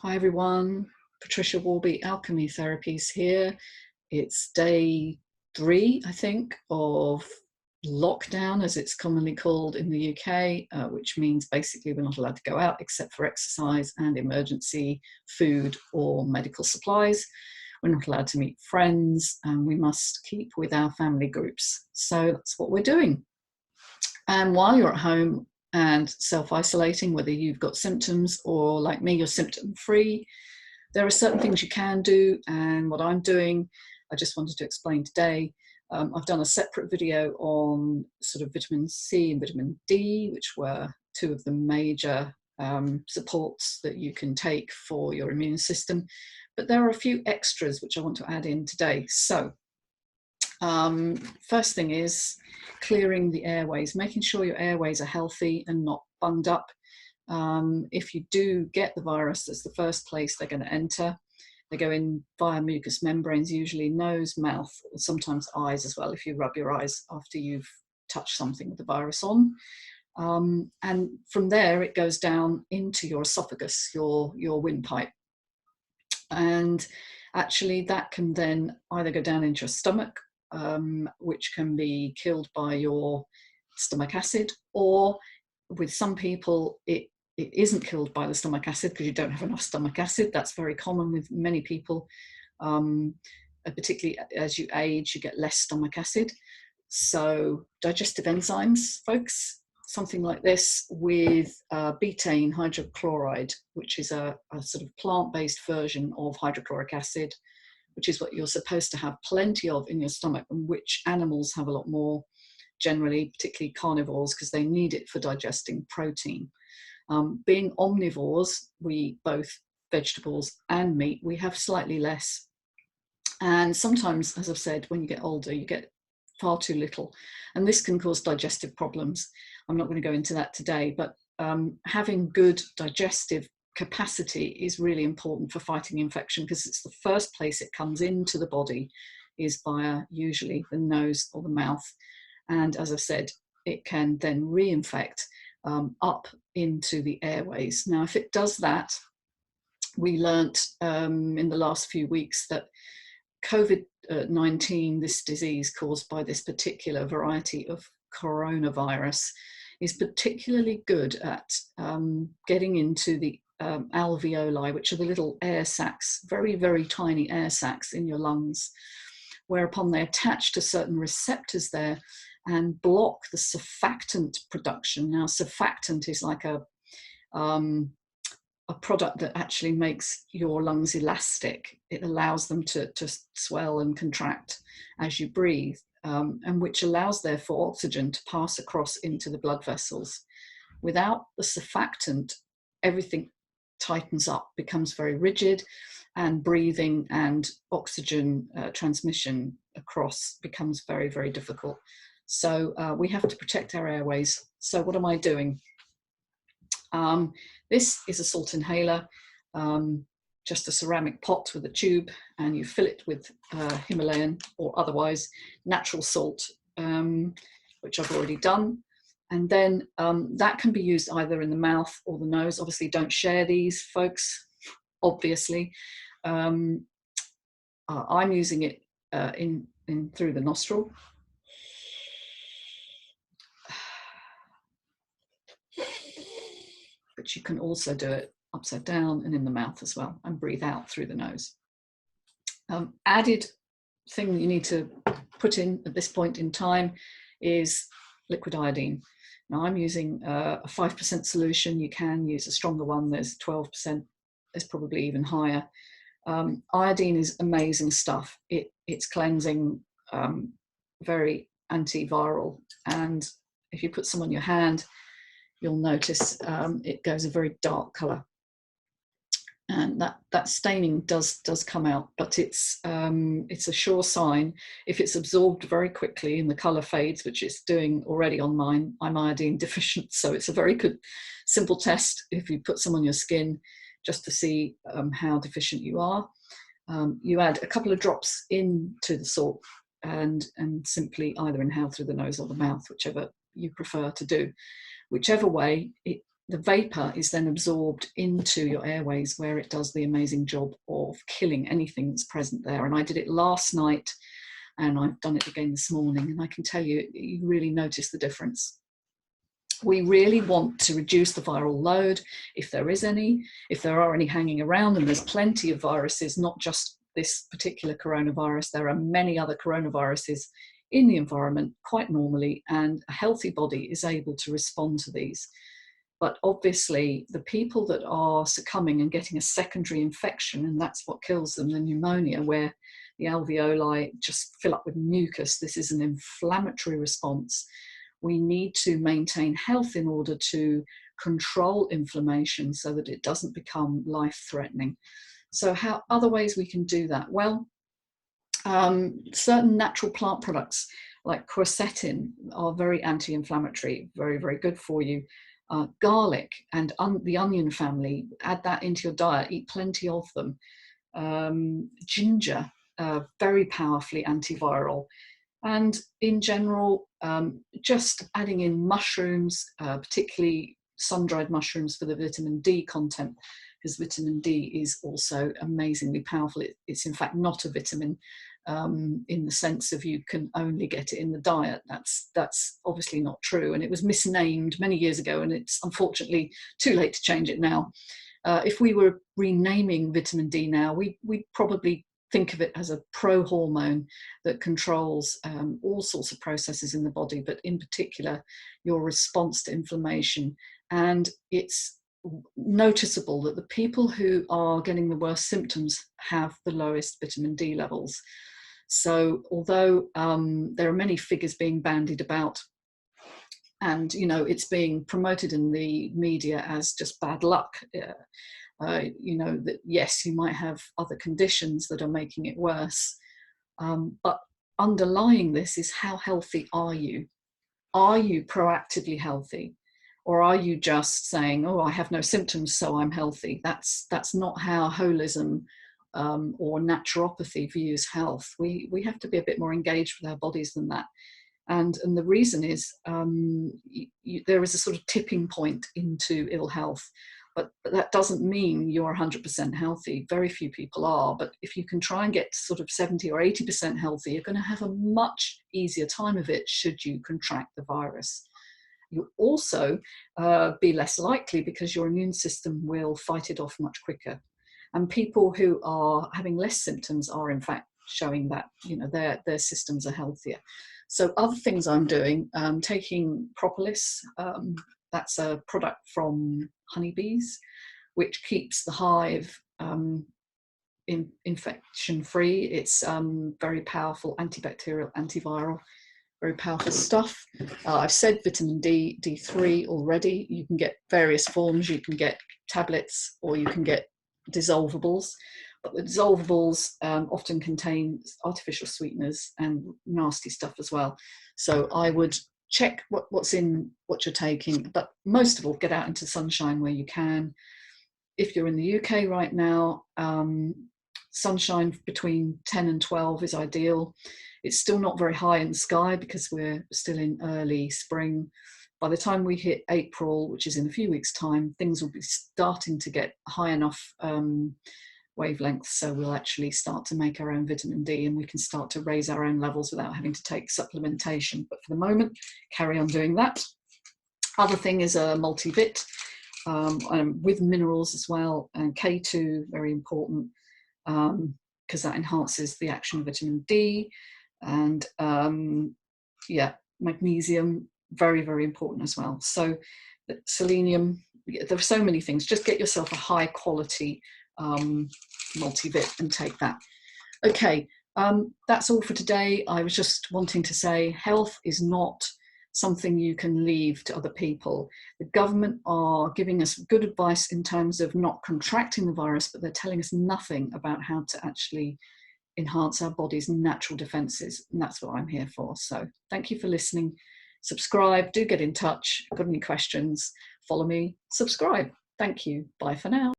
Hi everyone, Patricia Warby, Alchemy Therapies here. It's day 3, I think, of lockdown, as it's commonly called in the UK, which means basically we're not allowed to go out except for exercise and emergency food or medical supplies. We're not allowed to meet friends, and we must keep with our family groups. So that's what we're doing. And while you're at home and self-isolating, whether you've got symptoms or like me, you're symptom-free, there are certain things you can do, and what I'm doing, I just wanted to explain today. I've done a separate video on sort of vitamin C and vitamin D, which were two of the major supports that you can take for your immune system. But there are a few extras which I want to add in today. So first thing is clearing the airways, making sure your airways are healthy and not bunged up. If you do get the virus, that's the first place they're going to enter. They go in via mucous membranes, usually nose, mouth, sometimes eyes as well, if you rub your eyes after you've touched something with the virus on. And from there, it goes down into your esophagus, your windpipe. And actually, that can then either go down into your stomach, which can be killed by your stomach acid, or with some people, it isn't killed by the stomach acid because you don't have enough stomach acid. That's very common with many people. Particularly as you age, you get less stomach acid. So digestive enzymes, folks, something like this with betaine hydrochloride, which is a sort of plant-based version of hydrochloric acid, which is what you're supposed to have plenty of in your stomach, and which animals have a lot more generally, particularly carnivores, because they need it for digesting protein. Being omnivores, we both vegetables and meat, we have slightly less. And sometimes, as I've said, when you get older, you get far too little. And this can cause digestive problems. I'm not going to go into that today, but having good digestive capacity is really important for fighting infection, because it's the first place it comes into the body is via usually the nose or the mouth. And as I've said, it can then reinfect up into the airways. Now, if it does that, we learnt in the last few weeks that COVID-19, this disease caused by this particular variety of coronavirus, is particularly good at getting into the alveoli, which are the little air sacs, very, very tiny air sacs in your lungs, whereupon they attach to certain receptors there and block the surfactant production. Now, surfactant is like a product that actually makes your lungs elastic. It allows them to swell and contract as you breathe, and which allows, therefore, oxygen to pass across into the blood vessels. Without the surfactant, everything tightens up, becomes very rigid, and breathing and oxygen transmission across becomes very, very difficult. So we have to protect our airways. So what am I doing? This is a salt inhaler, just a ceramic pot with a tube, and you fill it with Himalayan or otherwise natural salt, which I've already done. And then that can be used either in the mouth or the nose. Obviously, don't share these, folks, obviously. I'm using it in through the nostril. But you can also do it upside down and in the mouth as well, and breathe out through the nose. Added thing you need to put in at this point in time is liquid iodine. Now I'm using a 5% solution. You can use a stronger one. There's 12%. There's probably even higher. Iodine is amazing stuff. It's cleansing, very antiviral. And if you put some on your hand, you'll notice it goes a very dark color. And that staining does come out, but it's a sure sign. If it's absorbed very quickly and the color fades, which it's doing already on mine, I'm iodine deficient. So it's a very good, simple test if you put some on your skin just to see how deficient you are. You add a couple of drops into the salt and simply either inhale through the nose or the mouth, whichever you prefer to do. Whichever way, the vapor is then absorbed into your airways, where it does the amazing job of killing anything that's present there. And I did it last night, and I've done it again this morning, and I can tell you, you really notice the difference. We really want to reduce the viral load, if there is any. If there are any hanging around, and there's plenty of viruses, not just this particular coronavirus, there are many other coronaviruses in the environment quite normally, and a healthy body is able to respond to these. But obviously, the people that are succumbing and getting a secondary infection, and that's what kills them, the pneumonia, where the alveoli just fill up with mucus, this is an inflammatory response. We need to maintain health in order to control inflammation so that it doesn't become life-threatening. So how other ways we can do that? Well, certain natural plant products like quercetin are very anti-inflammatory, very, very good for you. Garlic and the onion family, add that into your diet, eat plenty of them. Ginger, very powerfully antiviral. And in general, just adding in mushrooms, particularly sun-dried mushrooms for the vitamin D content, because vitamin D is also amazingly powerful. It's in fact not a vitamin in the sense of you can only get it in the diet. That's obviously not true, and it was misnamed many years ago, and it's unfortunately too late to change it now. If we were renaming vitamin D now, we'd probably think of it as a pro-hormone that controls all sorts of processes in the body, but in particular your response to inflammation. And it's noticeable that the people who are getting the worst symptoms have the lowest vitamin D levels. So although there are many figures being bandied about, and it's being promoted in the media as just bad luck, that yes, you might have other conditions that are making it worse, but underlying this is, how healthy are you? Are you proactively healthy? Or are you just saying, oh, I have no symptoms, so I'm healthy? That's not how holism or naturopathy views health. We have to be a bit more engaged with our bodies than that. And the reason is there is a sort of tipping point into ill health, but that doesn't mean you're 100% healthy. Very few people are, but if you can try and get to sort of 70 or 80% healthy, you're going to have a much easier time of it should you contract the virus. You'll also be less likely, because your immune system will fight it off much quicker. And people who are having less symptoms are in fact showing that their systems are healthier. So other things I'm doing, taking propolis, that's a product from honeybees, which keeps the hive infection free. It's very powerful antibacterial, antiviral, very powerful stuff. I've said vitamin D, D3 already. You can get various forms. You can get tablets, or you can get dissolvables. But the dissolvables often contain artificial sweeteners and nasty stuff as well. So I would check what's in what you're taking, but most of all, get out into sunshine where you can. If you're in the UK right now, sunshine between 10 and 12 is ideal. It's still not very high in the sky because we're still in early spring. By the time we hit April, which is in a few weeks' time, things will be starting to get high enough wavelengths, so we'll actually start to make our own vitamin D, and we can start to raise our own levels without having to take supplementation. But for the moment, carry on doing that. Other thing is a multivit with minerals as well, and K2, very important, because that enhances the action of vitamin D. And magnesium, very, very important as well. So selenium, there are so many things. Just get yourself a high quality multivit and take that. Okay, that's all for today. I was just wanting to say health is not something you can leave to other people. The government are giving us good advice in terms of not contracting the virus, but they're telling us nothing about how to actually enhance our body's natural defenses, and that's what I'm here for. So thank you for listening. Subscribe, do get in touch. Got any questions, follow me, subscribe. Thank you. Bye for now.